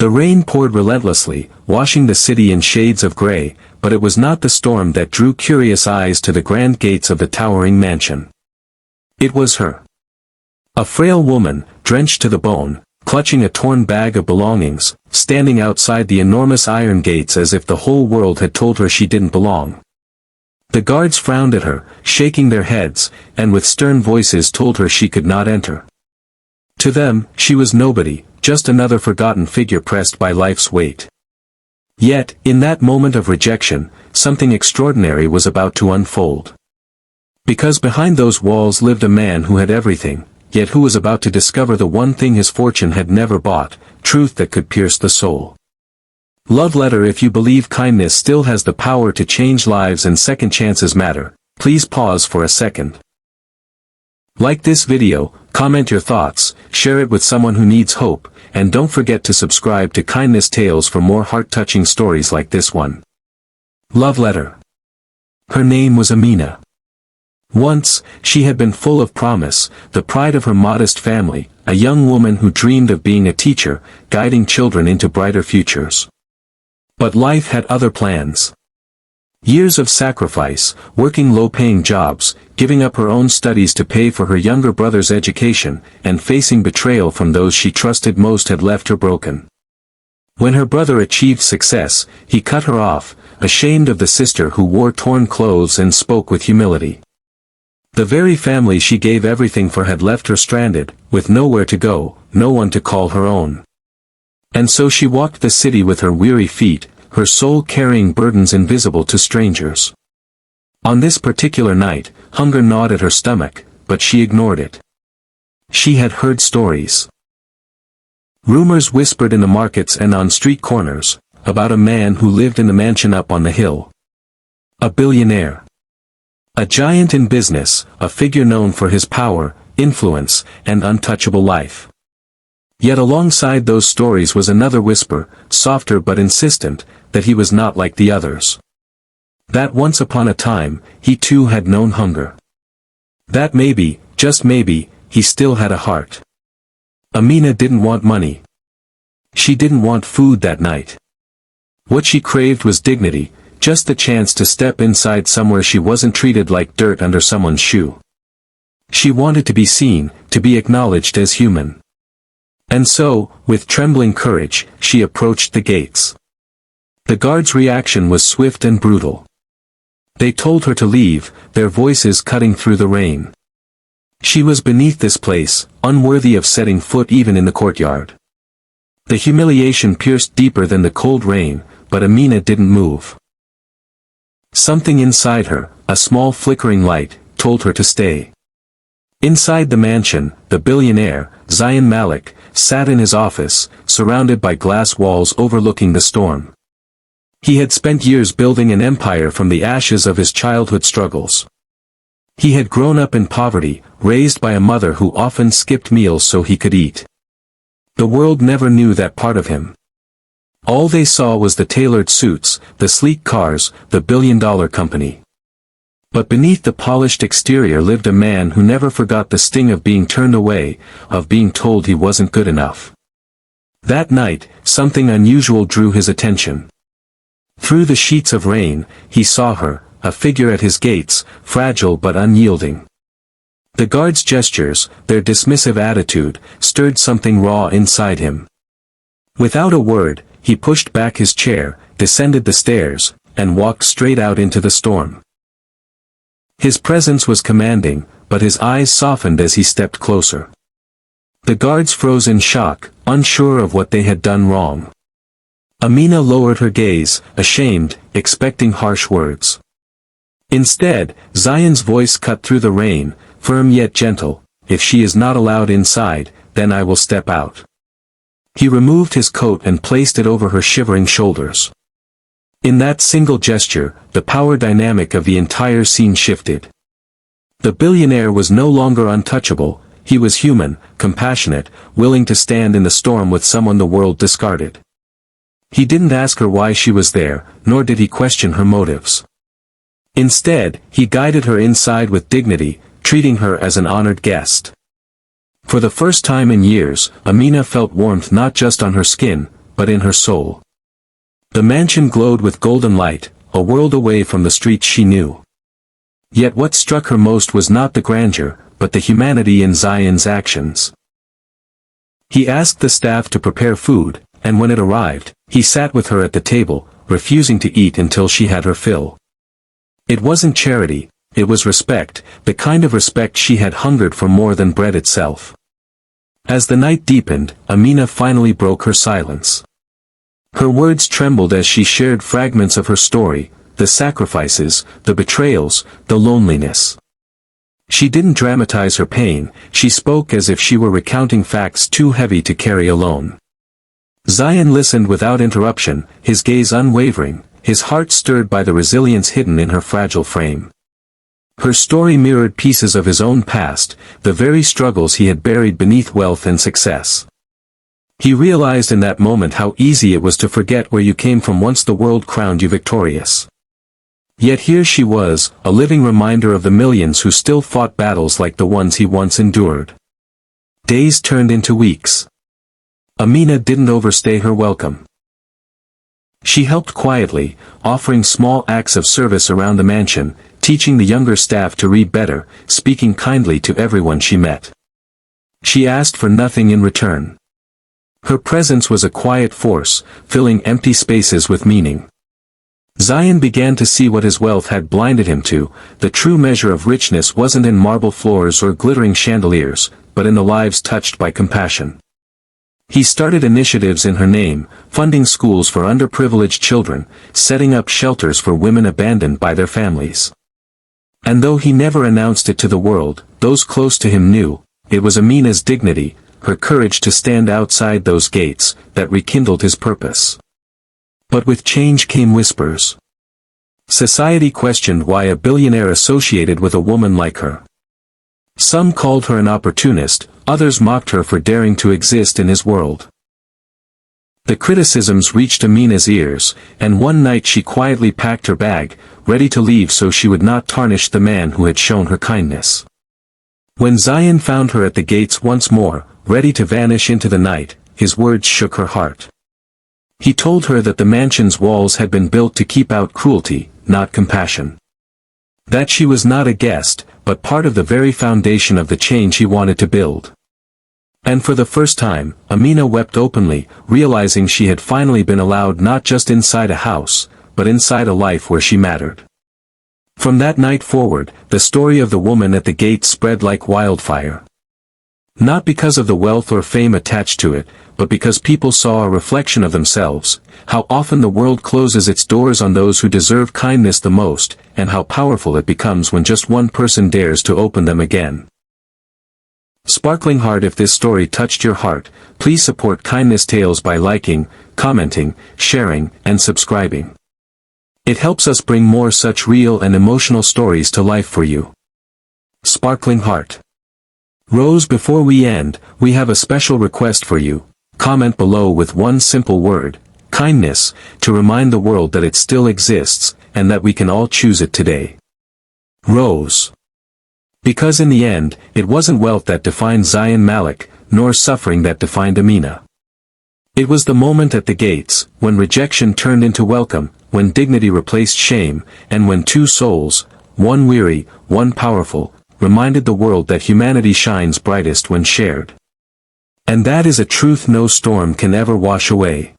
The rain poured relentlessly, washing the city in shades of gray, but it was not the storm that drew curious eyes to the grand gates of the towering mansion. It was her. A frail woman, drenched to the bone, clutching a torn bag of belongings, standing outside the enormous iron gates as if the whole world had told her she didn't belong. The guards frowned at her, shaking their heads, and with stern voices told her she could not enter. To them, she was nobody, just another forgotten figure pressed by life's weight. Yet, in that moment of rejection, something extraordinary was about to unfold. Because behind those walls lived a man who had everything, yet who was about to discover the one thing his fortune had never bought, truth that could pierce the soul. Love letter. If you believe kindness still has the power to change lives and second chances matter, please pause for a second. Like this video, comment your thoughts, share it with someone who needs hope, and don't forget to subscribe to Kindness Tales for more heart-touching stories like this one. Love letter. Her name was Amina. Once, she had been full of promise, the pride of her modest family, a young woman who dreamed of being a teacher, guiding children into brighter futures. But life had other plans. Years of sacrifice, working low-paying jobs, giving up her own studies to pay for her younger brother's education, and facing betrayal from those she trusted most had left her broken. When her brother achieved success, he cut her off, ashamed of the sister who wore torn clothes and spoke with humility. The very family she gave everything for had left her stranded, with nowhere to go, no one to call her own. And so she walked the city with her weary feet, her soul carrying burdens invisible to strangers. On this particular night, hunger gnawed at her stomach, but she ignored it. She had heard stories. Rumors whispered in the markets and on street corners, about a man who lived in the mansion up on the hill. A billionaire. A giant in business, a figure known for his power, influence, and untouchable life. Yet alongside those stories was another whisper, softer but insistent, that he was not like the others. That once upon a time, he too had known hunger. That maybe, just maybe, he still had a heart. Amina didn't want money. She didn't want food that night. What she craved was dignity, just the chance to step inside somewhere she wasn't treated like dirt under someone's shoe. She wanted to be seen, to be acknowledged as human. And so, with trembling courage, she approached the gates. The guards' reaction was swift and brutal. They told her to leave, their voices cutting through the rain. She was beneath this place, unworthy of setting foot even in the courtyard. The humiliation pierced deeper than the cold rain, but Amina didn't move. Something inside her, a small flickering light, told her to stay. Inside the mansion, the billionaire, Zayn Malik, sat in his office, surrounded by glass walls overlooking the storm. He had spent years building an empire from the ashes of his childhood struggles. He had grown up in poverty, raised by a mother who often skipped meals so he could eat. The world never knew that part of him. All they saw was the tailored suits, the sleek cars, the billion-dollar company. But beneath the polished exterior lived a man who never forgot the sting of being turned away, of being told he wasn't good enough. That night, something unusual drew his attention. Through the sheets of rain, he saw her, a figure at his gates, fragile but unyielding. The guards' gestures, their dismissive attitude, stirred something raw inside him. Without a word, he pushed back his chair, descended the stairs, and walked straight out into the storm. His presence was commanding, but his eyes softened as he stepped closer. The guards froze in shock, unsure of what they had done wrong. Amina lowered her gaze, ashamed, expecting harsh words. Instead, Zayn's voice cut through the rain, firm yet gentle, "If she is not allowed inside, then I will step out." He removed his coat and placed it over her shivering shoulders. In that single gesture, the power dynamic of the entire scene shifted. The billionaire was no longer untouchable, he was human, compassionate, willing to stand in the storm with someone the world discarded. He didn't ask her why she was there, nor did he question her motives. Instead, he guided her inside with dignity, treating her as an honored guest. For the first time in years, Amina felt warmth not just on her skin, but in her soul. The mansion glowed with golden light, a world away from the streets she knew. Yet what struck her most was not the grandeur, but the humanity in Zion's actions. He asked the staff to prepare food, and when it arrived, he sat with her at the table, refusing to eat until she had her fill. It wasn't charity, it was respect, the kind of respect she had hungered for more than bread itself. As the night deepened, Amina finally broke her silence. Her words trembled as she shared fragments of her story, the sacrifices, the betrayals, the loneliness. She didn't dramatize her pain, she spoke as if she were recounting facts too heavy to carry alone. Zion listened without interruption, his gaze unwavering, his heart stirred by the resilience hidden in her fragile frame. Her story mirrored pieces of his own past, the very struggles he had buried beneath wealth and success. He realized in that moment how easy it was to forget where you came from once the world crowned you victorious. Yet here she was, a living reminder of the millions who still fought battles like the ones he once endured. Days turned into weeks. Amina didn't overstay her welcome. She helped quietly, offering small acts of service around the mansion, teaching the younger staff to read better, speaking kindly to everyone she met. She asked for nothing in return. Her presence was a quiet force, filling empty spaces with meaning. Zion began to see what his wealth had blinded him to. The true measure of richness wasn't in marble floors or glittering chandeliers, but in the lives touched by compassion. He started initiatives in her name, funding schools for underprivileged children, setting up shelters for women abandoned by their families. And though he never announced it to the world, those close to him knew, it was Amina's dignity, her courage to stand outside those gates, that rekindled his purpose. But with change came whispers. Society questioned why a billionaire associated with a woman like her. Some called her an opportunist, others mocked her for daring to exist in his world. The criticisms reached Amina's ears, and one night she quietly packed her bag, ready to leave so she would not tarnish the man who had shown her kindness. When Zion found her at the gates once more, ready to vanish into the night, his words shook her heart. He told her that the mansion's walls had been built to keep out cruelty, not compassion. That she was not a guest, but part of the very foundation of the change he wanted to build. And for the first time, Amina wept openly, realizing she had finally been allowed not just inside a house, but inside a life where she mattered. From that night forward, the story of the woman at the gate spread like wildfire. Not because of the wealth or fame attached to it, but because people saw a reflection of themselves, how often the world closes its doors on those who deserve kindness the most, and how powerful it becomes when just one person dares to open them again. Sparkling Heart, if this story touched your heart, please support Kindness Tales by liking, commenting, sharing, and subscribing. It helps us bring more such real and emotional stories to life for you. Sparkling Heart. Rose, before we end, we have a special request for you. Comment below with one simple word, kindness, to remind the world that it still exists, and that we can all choose it today. Rose. Because in the end, it wasn't wealth that defined Zion Malik, nor suffering that defined Amina. It was the moment at the gates, when rejection turned into welcome, when dignity replaced shame, and when two souls, one weary, one powerful, reminded the world that humanity shines brightest when shared. And that is a truth no storm can ever wash away.